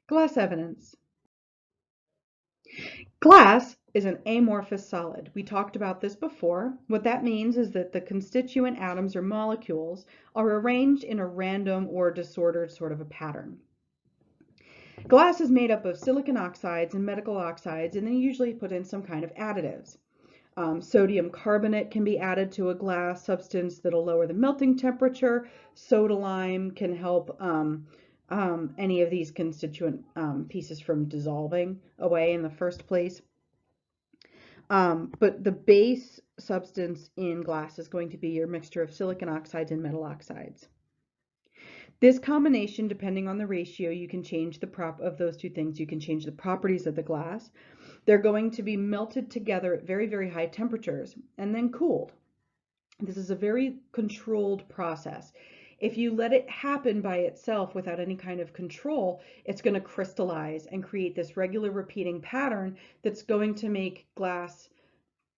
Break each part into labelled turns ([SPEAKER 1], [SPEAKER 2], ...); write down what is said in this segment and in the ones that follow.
[SPEAKER 1] Glass evidence. Glass is an amorphous solid. We talked about this before. What that means is that the constituent atoms or molecules are arranged in a random or disordered sort of a pattern. Glass is made up of silicon oxides and metal oxides, and they usually put in some kind of additives. Sodium carbonate can be added to a glass substance that'll lower the melting temperature. Soda lime can help any of these constituent pieces from dissolving away in the first place. But the base substance in glass is going to be your mixture of silicon oxides and metal oxides. This combination, depending on the ratio, you can change the prop of those two things. You can change the properties of the glass. They're going to be melted together at very, very high temperatures and then cooled. This is a very controlled process. If you let it happen by itself without any kind of control, it's going to crystallize and create this regular repeating pattern that's going to make glass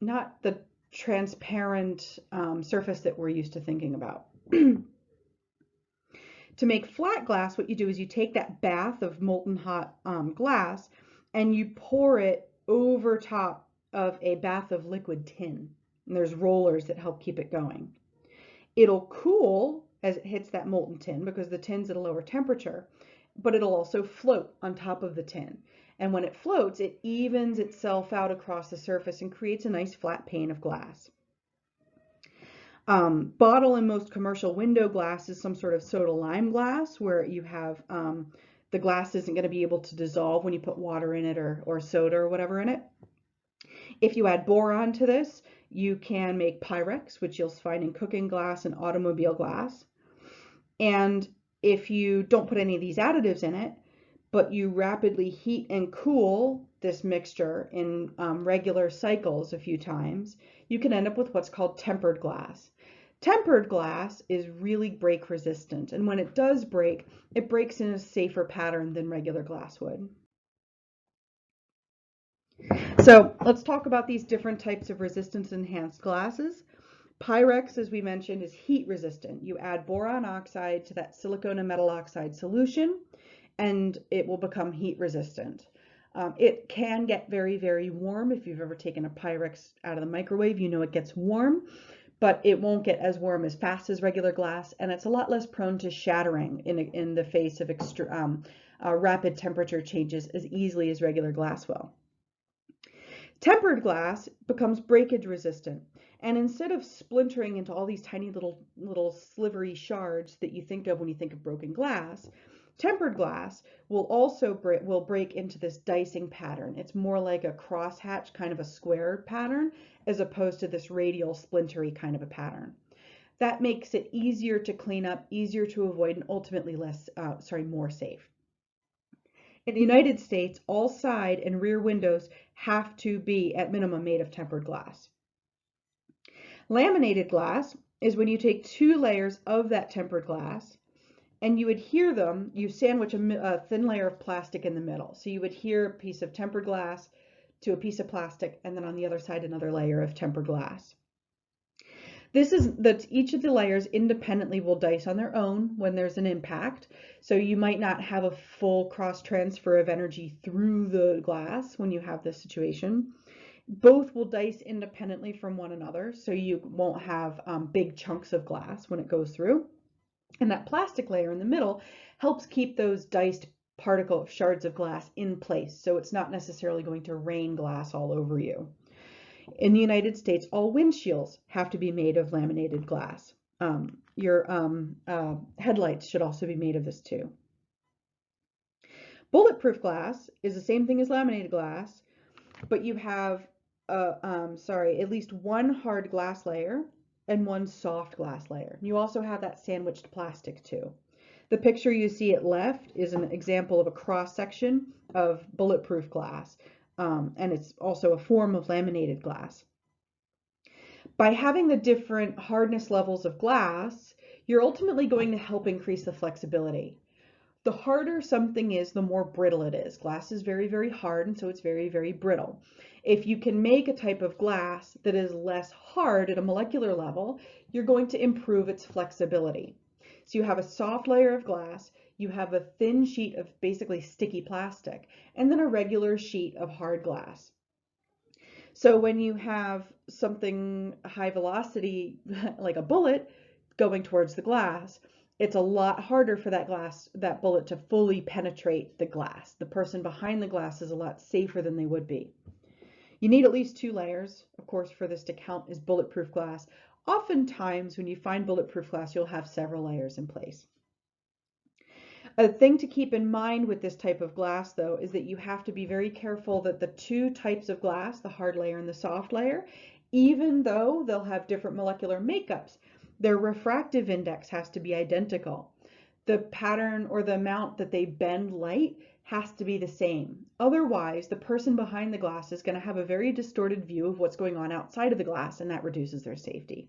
[SPEAKER 1] not the transparent surface that we're used to thinking about. To make flat glass, what you do is you take that bath of molten hot glass and you pour it over top of a bath of liquid tin. And there's rollers that help keep it going. It'll cool as it hits that molten tin because the tin's at a lower temperature, but it'll also float on top of the tin. And when it floats, it evens itself out across the surface and creates a nice flat pane of glass. Bottle and most commercial window glass is some sort of soda lime glass where you have the glass isn't going to be able to dissolve when you put water in it or soda or whatever in it. If you add boron to this, you can make Pyrex, which you'll find in cooking glass and automobile glass. And if you don't put any of these additives in it, but you rapidly heat and cool this mixture in regular cycles a few times, you can end up with what's called tempered glass. Tempered glass is really break resistant, and when it does break, it breaks in a safer pattern than regular glass would. So let's talk about these different types of resistance enhanced glasses. Pyrex, as we mentioned, is heat resistant. You add boron oxide to that silicon and metal oxide solution, and it will become heat resistant. It can get very, very warm. If you've ever taken a Pyrex out of the microwave, you know it gets warm, but it won't get as warm as fast as regular glass, and it's a lot less prone to shattering in the face of rapid temperature changes as easily as regular glass will. Tempered glass becomes breakage resistant, and instead of splintering into all these tiny little slivery shards that you think of when you think of broken glass, tempered glass will also break into this dicing pattern. It's more like a crosshatch, kind of a square pattern, as opposed to this radial splintery kind of a pattern. That makes it easier to clean up, easier to avoid, and ultimately more safe. In the United States, all side and rear windows have to be at minimum made of tempered glass. Laminated glass is when you take two layers of that tempered glass and you adhere them, you sandwich a thin layer of plastic in the middle. So you adhere a piece of tempered glass to a piece of plastic, and then on the other side, another layer of tempered glass. This is that each of the layers independently will dice on their own when there's an impact. So you might not have a full cross transfer of energy through the glass when you have this situation. Both will dice independently from one another, so you won't have big chunks of glass when it goes through. And that plastic layer in the middle helps keep those diced shards of glass in place, so it's not necessarily going to rain glass all over you. In the United States, all windshields have to be made of laminated glass. Your headlights should also be made of this too. Bulletproof glass is the same thing as laminated glass, but you have at least one hard glass layer and one soft glass layer. You also have that sandwiched plastic too. The picture you see at left is an example of a cross section of bulletproof glass, and it's also a form of laminated glass. By having the different hardness levels of glass, you're ultimately going to help increase the flexibility. The harder something is, the more brittle it is. Glass is very, very hard, and so it's very, very brittle. If you can make a type of glass that is less hard at a molecular level, you're going to improve its flexibility. So you have a soft layer of glass, you have a thin sheet of basically sticky plastic, and then a regular sheet of hard glass. So when you have something high velocity, like a bullet, going towards the glass, it's a lot harder for that bullet to fully penetrate the glass. The person behind the glass is a lot safer than they would be. You need at least 2 layers, of course, for this to count as bulletproof glass. Oftentimes, when you find bulletproof glass, you'll have several layers in place. A thing to keep in mind with this type of glass, though, is that you have to be very careful that the 2 types of glass, the hard layer and the soft layer, even though they'll have different molecular makeups, their refractive index has to be identical. The pattern or the amount that they bend light has to be the same. Otherwise, the person behind the glass is going to have a very distorted view of what's going on outside of the glass, and that reduces their safety.